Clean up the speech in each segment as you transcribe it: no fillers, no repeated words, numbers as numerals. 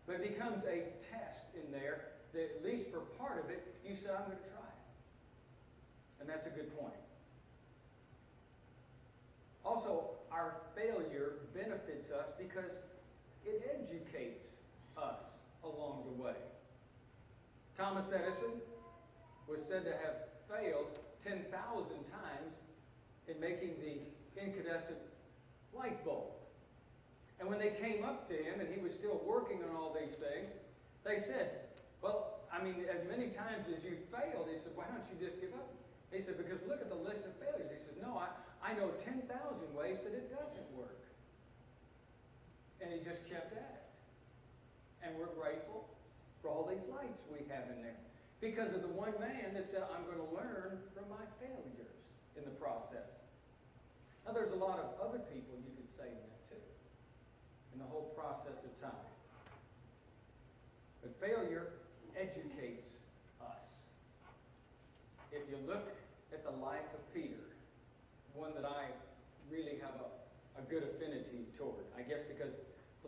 But it becomes a test in there that, at least for part of it, you say, I'm going to try it. And that's a good point. Also, our failure benefits us because it educates us along the way. Thomas Edison was said to have failed 10,000 times in making the incandescent light bulb. And when they came up to him and he was still working on all these things, they said, well, I mean, as many times as you failed, he said, why don't you just give up? He said, because look at the list of failures. He said, no, I know 10,000 ways that it doesn't work. And he just kept at it. And we're grateful for all these lights we have in there. Because of the one man that said, I'm going to learn from my failures in the process. Now, there's a lot of other people you could say that to in the whole process of time. But failure educates us. If you look at the life of Peter, one that I really have a good affinity toward, I guess because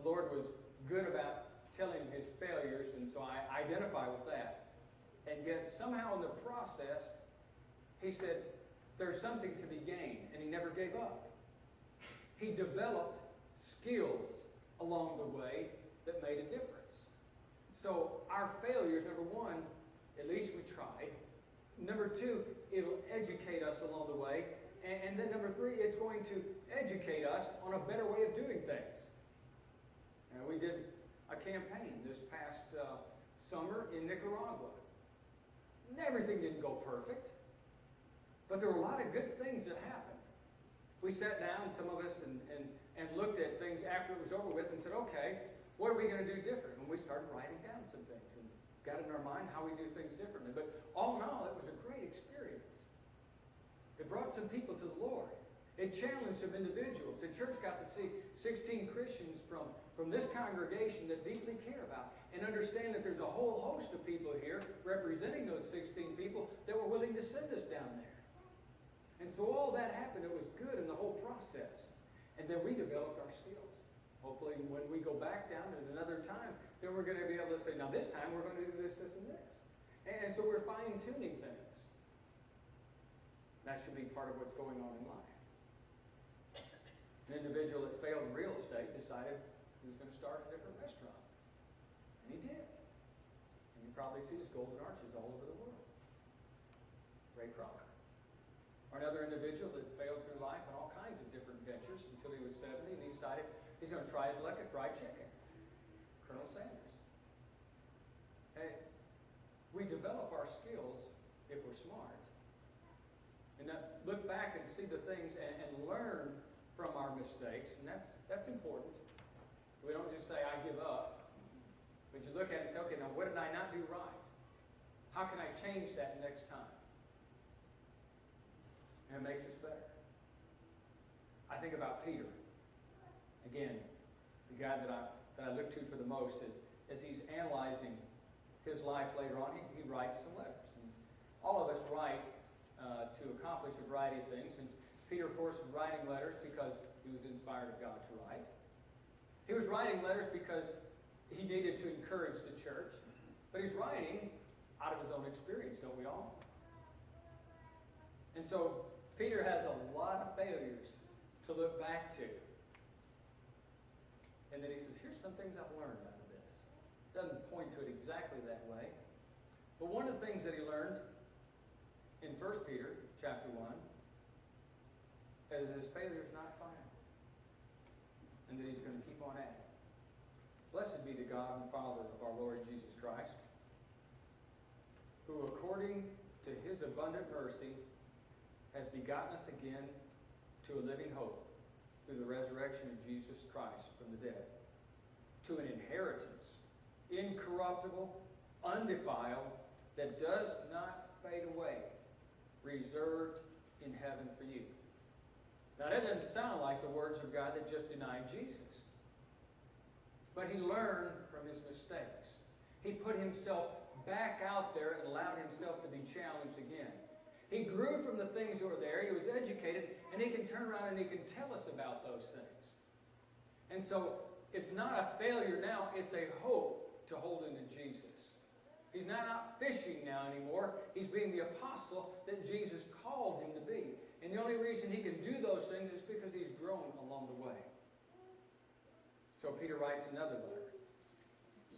the Lord was good about telling his failures, and so I identify with that. And yet, somehow in the process, he said, there's something to be gained, and he never gave up. He developed skills along the way that made a difference. So our failures, number one, at least we tried. Number two, it'll educate us along the way. And then number three, it's going to educate us on a better way of doing things. And we did a campaign this past summer in Nicaragua. And everything didn't go perfect, but there were a lot of good things that happened. We sat down, some of us, and looked at things after it was over with and said, okay, what are we going to do different? And we started writing down some things and got in our mind how we do things differently. But all in all, it was a great experience. It brought some people to the Lord. It challenged some individuals. The church got to see 16 Christians from this congregation that deeply care about and understand that there's a whole host of people here representing those 16 people that were willing to send us down there. And so all that happened. It was good in the whole process. And then we developed our skills. Hopefully when we go back down at another time, then we're going to be able to say, now this time we're going to do this, this, and this. And so we're fine-tuning things. That should be part of what's going on in life. An individual that failed in real estate decided he was going to start a different restaurant. And he did. And you probably see his golden arches all over the world. Ray Kroc. Or another individual that failed through life in all kinds of different ventures until he was 70 and he decided he's going to try his luck at fried chicken. Colonel Sanders. Hey, we develop our skills if we're smart. And look back and see the things and learn from our mistakes. And that's important. We don't just say, I give up. But you look at it and say, okay, now what did I not do right? How can I change that next time? And it makes us better. I think about Peter. Again, the guy that I look to for the most as he's analyzing his life later on, he writes some letters. And all of us write to accomplish a variety of things. And Peter, of course, was writing letters because he was inspired of God to write. He was writing letters because he needed to encourage the church. But he's writing out of his own experience, don't we all? And so Peter has a lot of failures to look back to. And then he says, here's some things I've learned out of this. Doesn't point to it exactly that way. But one of the things that he learned in 1 Peter chapter 1 is his failure is not final. And that he's going to keep on at it. Blessed be the God and Father of our Lord Jesus Christ, who according to his abundant mercy has begotten us again to a living hope through the resurrection of Jesus Christ from the dead, to an inheritance, incorruptible, undefiled, that does not fade away, reserved in heaven for you. Now that doesn't sound like the words of God that just denied Jesus. But he learned from his mistakes. He put himself back out there and allowed himself to be challenged again. He grew from the things that were there. He was educated, and he can turn around and he can tell us about those things. And so it's not a failure now, it's a hope to hold into Jesus. He's not out fishing now anymore. He's being the apostle that Jesus called him to be. And the only reason he can do those things is because he's grown along the way. So Peter writes another letter,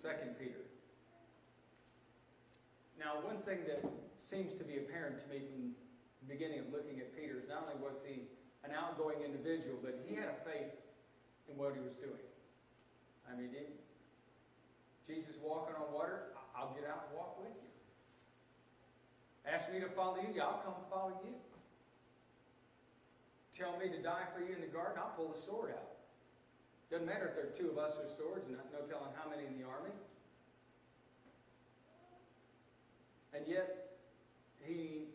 2 Peter. Now, one thing that seems to be apparent to me from the beginning of looking at Peter is not only was he an outgoing individual, but he had a faith in what he was doing. I mean, Jesus walking on water, I'll get out and walk with you. Ask me to follow you, I'll come follow you. Tell me to die for you in the garden, I'll pull the sword out. Doesn't matter if there are two of us with swords, and no telling how many in the army. And yet, he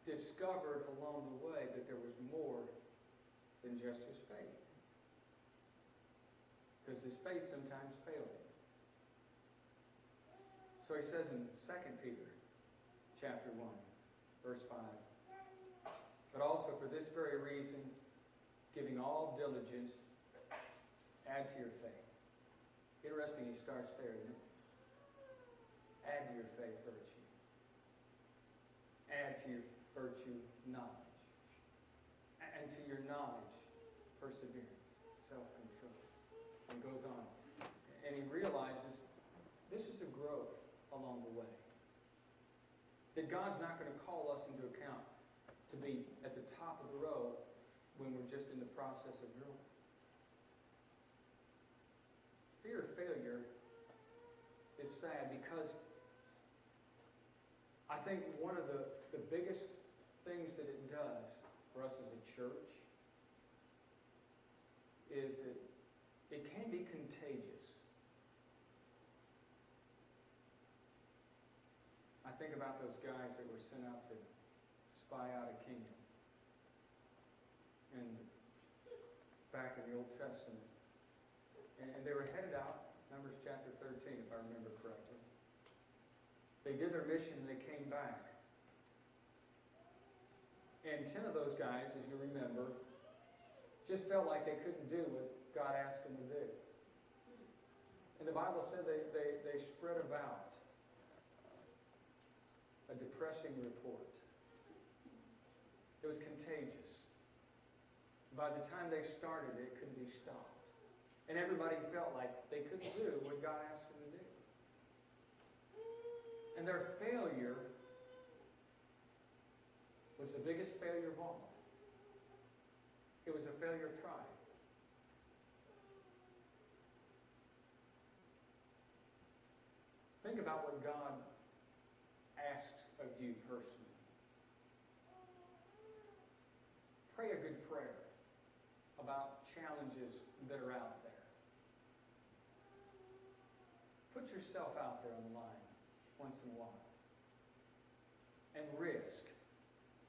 discovered along the way that there was more than just his faith. Because his faith sometimes failed him. So he says in 2 Peter chapter 1, verse 5, but also for this very reason, giving all diligence, add to your faith. Interesting, he starts there, isn't it? Add to your faith virtue. Add to your virtue knowledge. And to your knowledge, perseverance, self-control. And goes on. And he realizes this is a growth along the way. That God's not going to call us into account to be at the top of the row when we're just in the process of growing. Fear of failure is sad because I think one of the biggest things that it does for us as a church is it can be contagious. I think about those guys that were sent out to spy out a kingdom. And back in the Old Testament. And they were headed out, Numbers chapter 13, if I remember correctly. They did their mission and they came back. And 10 of those guys, as you remember, just felt like they couldn't do what God asked them to do. And the Bible said they spread about a depressing report. It was contagious. By the time they started, it couldn't be stopped. And everybody felt like they couldn't do what God asked them to do. And their failure was the biggest failure of all. It was a failure of trying. Think about what God asks of you personally. Pray a good prayer about challenges that are out there. Put yourself out there on the line once in a while. And risk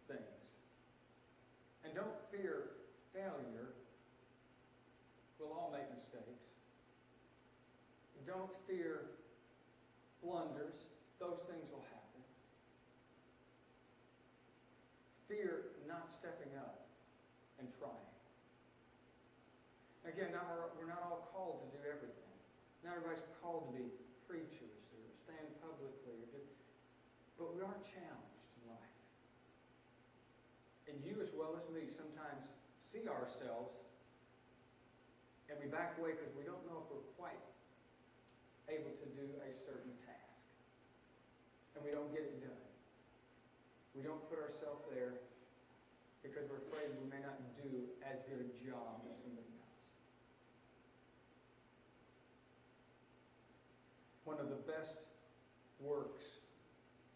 things. And don't fear failure. We'll all make mistakes. Don't fear blunders. Those things will happen. Fear not stepping up and trying. Again, we're not all called to do everything. Not everybody's called to be preachers or stand publicly. But we are challenged in life. And you as well as me sometimes see ourselves and we back away because we don't know if we're quite able to do a certain task. And we don't get it done. We don't put ourselves there because we're afraid we may not do as good a job as somebody else. One of the best works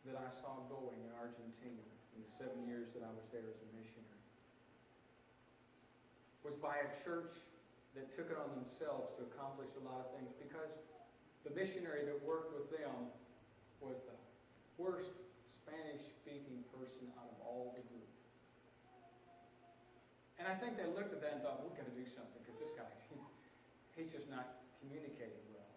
that I saw going in Argentina in the 7 years that I was there as a missionary was by a church that took it on themselves to accomplish a lot of things because the missionary that worked with them was the worst Spanish-speaking person out of all the group. And I think they looked at that and thought, we've got to do something because this guy, he's just not communicating well.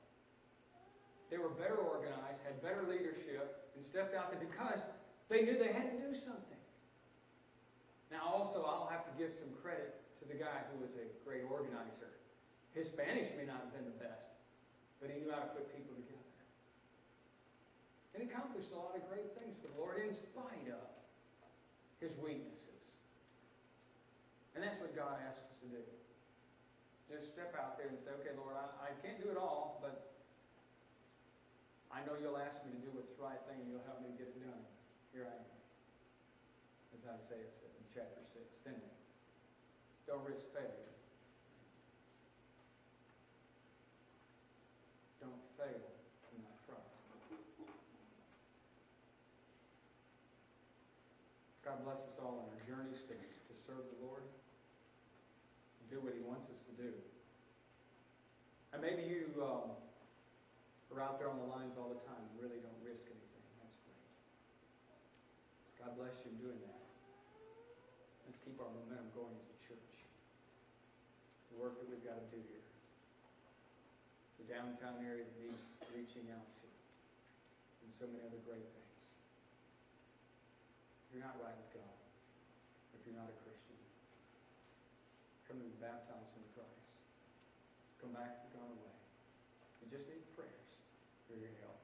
They were better organized, had better leadership, and stepped out there because they knew they had to do something. Now also, I'll have to give some credit to the guy who was a great organizer. His Spanish may not have been the best, but he knew how to put people together. And he accomplished a lot of great things for the Lord in spite of his weaknesses. And that's what God asks us to do. Just step out there and say, okay, Lord, I can't do it all, but I know you'll ask me to do what's the right thing, and you'll help me to get it done. Here I am. As Isaiah said in chapter 6, send me. Don't risk failure. Don't fail in that try. God bless us all on our journeys to serve the Lord, to do what he wants us to do. And maybe you are out there on the lines all the time and really don't risk anything. That's great. God bless you in doing that. Let's keep our momentum going as a church. The work that we've got to do here. The downtown area that needs reaching out to. And so many other great things. If you're not right with God, if you're not a Christian, come to be baptized in Christ. Come back and gone away. You just need prayers for your help.